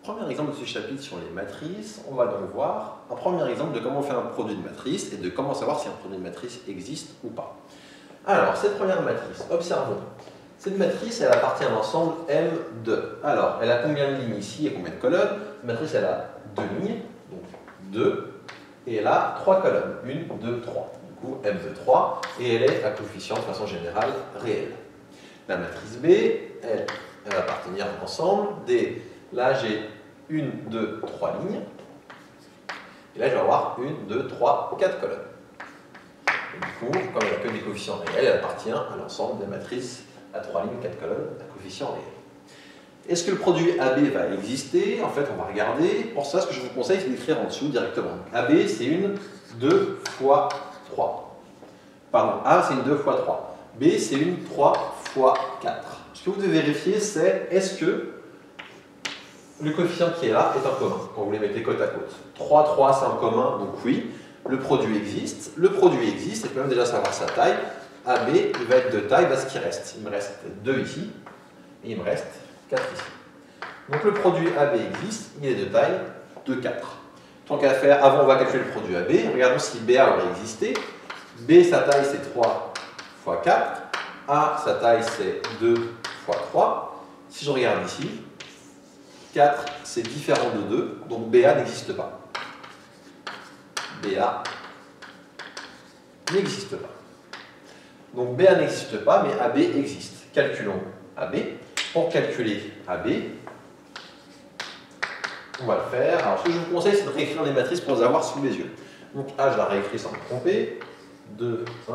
Premier exemple de ce chapitre sur les matrices, on va donc voir un premier exemple de comment faire un produit de matrice et de comment savoir si un produit de matrice existe ou pas. Alors, cette première matrice, observons. Cette matrice, elle appartient à l'ensemble M2. Alors, elle a combien de lignes ici et combien de colonnes? Cette matrice, elle a 2 lignes, donc 2, et elle a 3 colonnes, 1, 2, 3. Du coup, M2, 3, et elle est à coefficient de façon générale réelle. La matrice B, elle va appartenir à l'ensemble des... Là, j'ai 1, 2, 3 lignes. Et là, je vais avoir 1, 2, 3, 4 colonnes. Et du coup, comme elle n'a que des coefficients réels, elle appartient à l'ensemble des matrices à 3 lignes, 4 colonnes, à coefficients réels. Est-ce que le produit AB va exister? En fait, on va regarder. Pour ça, ce que je vous conseille, c'est d'écrire en dessous directement. AB, c'est une 2 fois 3. Pardon, A, c'est une 2 fois 3. B, c'est une 3 fois 4. Ce que vous devez vérifier, c'est est-ce que le coefficient qui est là est en commun, quand vous les mettez côte à côte. 3, 3, c'est en commun, donc oui, le produit existe. Le produit existe, et peut même déjà savoir sa taille. AB, il va être de taille, ce qui reste. Il me reste 2 ici, et il me reste 4 ici. Donc le produit AB existe, il est de taille de 4. Tant qu'à faire, avant on va calculer le produit AB, regardons si BA aurait existé. B, sa taille c'est 3 fois 4. A, sa taille c'est 2 fois 3. Si je regarde ici, 4 c'est différent de 2, donc BA n'existe pas. BA n'existe pas. Donc BA n'existe pas, mais AB existe. Calculons AB. Pour calculer AB, on va le faire. Alors ce que je vous conseille, c'est de réécrire les matrices pour les avoir sous les yeux. Donc A, je la réécris sans me tromper. 2, 1,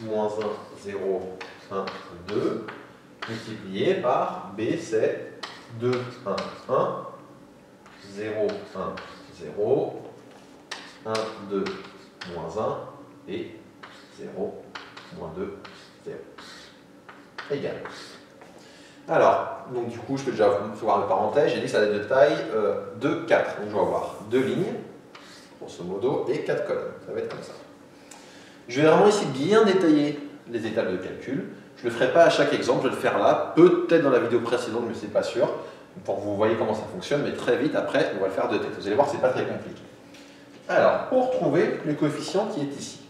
moins 1, 0, 1, 2, multiplié par B, c'est 2, 1, 1, 0, 1, 0, 1, 2, moins 1, et 0, moins 2, 0. Égal. Alors, donc du coup, je peux déjà vous voir le parenthèse, j'ai dit que ça va être de taille de 4. Donc je vais avoir 2 lignes, grosso modo, et 4 colonnes. Ça va être comme ça. Je vais vraiment ici bien détailler les étapes de calcul. Je ne le ferai pas à chaque exemple, je vais le faire là, peut-être dans la vidéo précédente, mais c'est pas sûr, pour que vous voyez comment ça fonctionne, mais très vite après, on va le faire de tête. Vous allez voir que ce n'est pas très compliqué. Alors, pour trouver le coefficient qui est ici.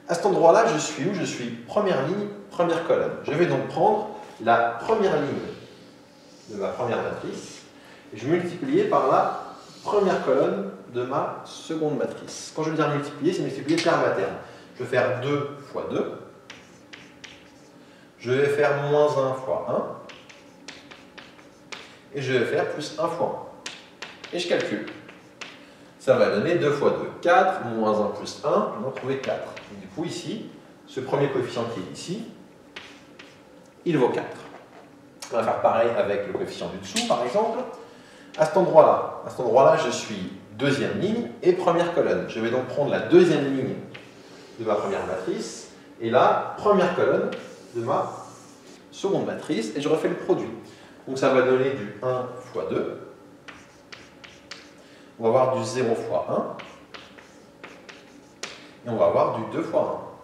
À cet endroit-là, je suis où? Je suis première ligne, première colonne. Je vais donc prendre la première ligne de ma première matrice et je vais multiplier par la première colonne de ma seconde matrice. Quand je veux dire multiplier, c'est multiplier terme à terme. Je vais faire 2 fois 2. Je vais faire moins 1 fois 1. Et je vais faire plus 1 fois 1. Et je calcule. Ça va donner 2 fois 2, 4, moins 1 plus 1, on va trouver 4. Et du coup, ici, ce premier coefficient qui est ici, il vaut 4. On va faire pareil avec le coefficient du dessous, par exemple. À cet endroit-là, je suis deuxième ligne et première colonne. Je vais donc prendre la deuxième ligne de ma première matrice et la première colonne de ma seconde matrice et je refais le produit. Donc ça va donner du 1 fois 2. On va avoir du 0 fois 1. Et on va avoir du 2 fois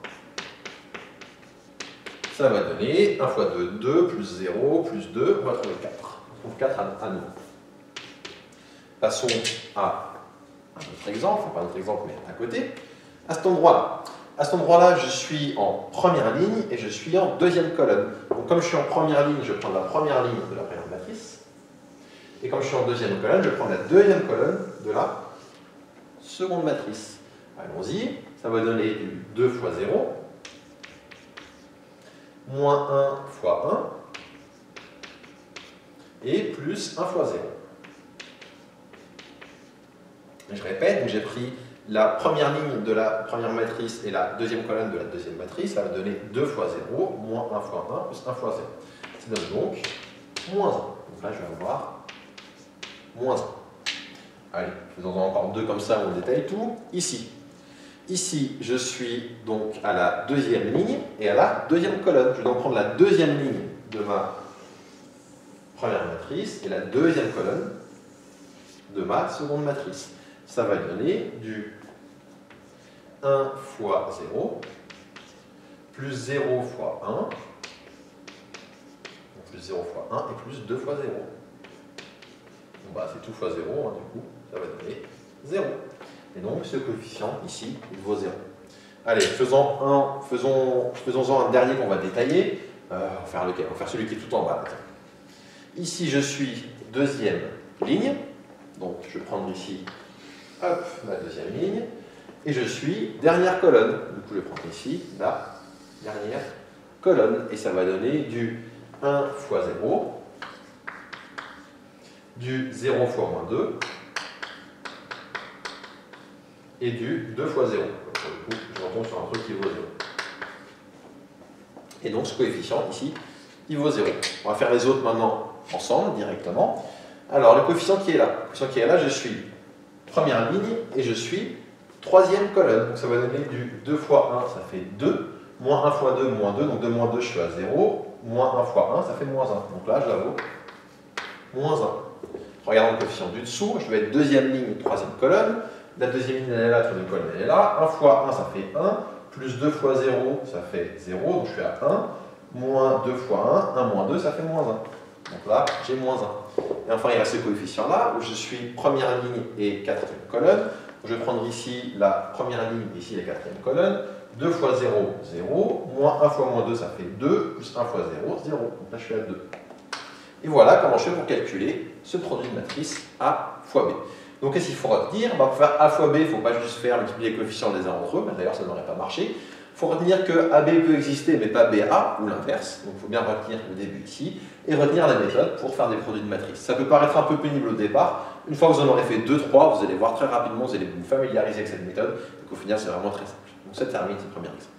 1. Ça va donner 1 fois 2, 2, plus 0, plus 2, on va trouver 4. On trouve 4 à nouveau. Passons à un autre exemple, enfin pas un autre exemple, mais à côté. À cet endroit-là, je suis en première ligne et je suis en deuxième colonne. Donc comme je suis en première ligne, je vais prendre la première ligne de la première matrice. Et comme je suis en deuxième colonne, je vais prendre la deuxième colonne de la seconde matrice. Allons-y, ça va donner du 2 fois 0, moins 1 fois 1, et plus 1 fois 0. Et je répète, j'ai pris la première ligne de la première matrice et la deuxième colonne de la deuxième matrice, ça va donner 2 fois 0, moins 1 fois 1, plus 1 fois 0. Ça donne donc moins 1. Donc là, je vais avoir moins 1. Allez, faisons-en encore 2 comme ça, on détaille tout. Ici, je suis donc à la deuxième ligne et à la deuxième colonne. Je vais donc prendre la deuxième ligne de ma première matrice et la deuxième colonne de ma seconde matrice. Ça va donner du 1 fois 0, plus 0 fois 1, donc plus 0 fois 1 et plus 2 fois 0. bah, c'est tout fois 0, hein, du coup, ça va donner 0. Et donc, ce coefficient, ici, il vaut 0. Allez, faisons-en un dernier qu'on va détailler. On va faire lequel? On va faire celui qui est tout en bas. Ici, je suis deuxième ligne. Donc, je vais prendre ici, hop, ma deuxième ligne. Et je suis dernière colonne. Du coup, je vais prendre ici, la dernière colonne. Et ça va donner du 1 fois 0, du 0 fois moins 2, et du 2 fois 0. Donc, du coup, je retombe sur un truc qui vaut 0. Et donc, ce coefficient, ici, il vaut 0. On va faire les autres maintenant ensemble, directement. Alors, le coefficient qui est là. Le coefficient qui est là, je suis première ligne et je suis troisième colonne. Donc, ça va donner du 2 fois 1, ça fait 2. Moins 1 fois 2, moins 2. Donc, de moins 2, je suis à 0. Moins 1 fois 1, ça fait moins 1. Donc là, je la vaux moins 1. Regardons le coefficient du dessous. Je vais être deuxième ligne, troisième colonne. La deuxième ligne, elle est là, troisième colonne, elle est là. 1 fois 1, ça fait 1. Plus 2 fois 0, ça fait 0. Donc, je suis à 1. Moins 2 fois 1. 1 moins 2, ça fait moins 1. Donc là, j'ai moins 1. Et enfin, il reste ce coefficient-là, où je suis première ligne et quatrième colonne. Je vais prendre ici la première ligne, ici la quatrième colonne. 2 fois 0, 0. Moins 1 fois moins 2, ça fait 2. Plus 1 fois 0, 0. Donc là, je suis à 2. Et voilà comment je fais pour calculer ce produit de matrice A fois B. Donc, qu'est-ce qu'il faut retenir? Pour faire A fois B, il ne faut pas juste faire multiplier les coefficients les uns entre eux. D'ailleurs, ça n'aurait pas marché. Il faut retenir que AB peut exister, mais pas BA, ou l'inverse. Donc, il faut bien retenir le début ici, et retenir la méthode pour faire des produits de matrice. Ça peut paraître un peu pénible au départ. Une fois que vous en aurez fait 2-3, vous allez voir très rapidement, vous allez vous familiariser avec cette méthode. Donc, au final, c'est vraiment très simple. Donc, ça termine ce premier exemple.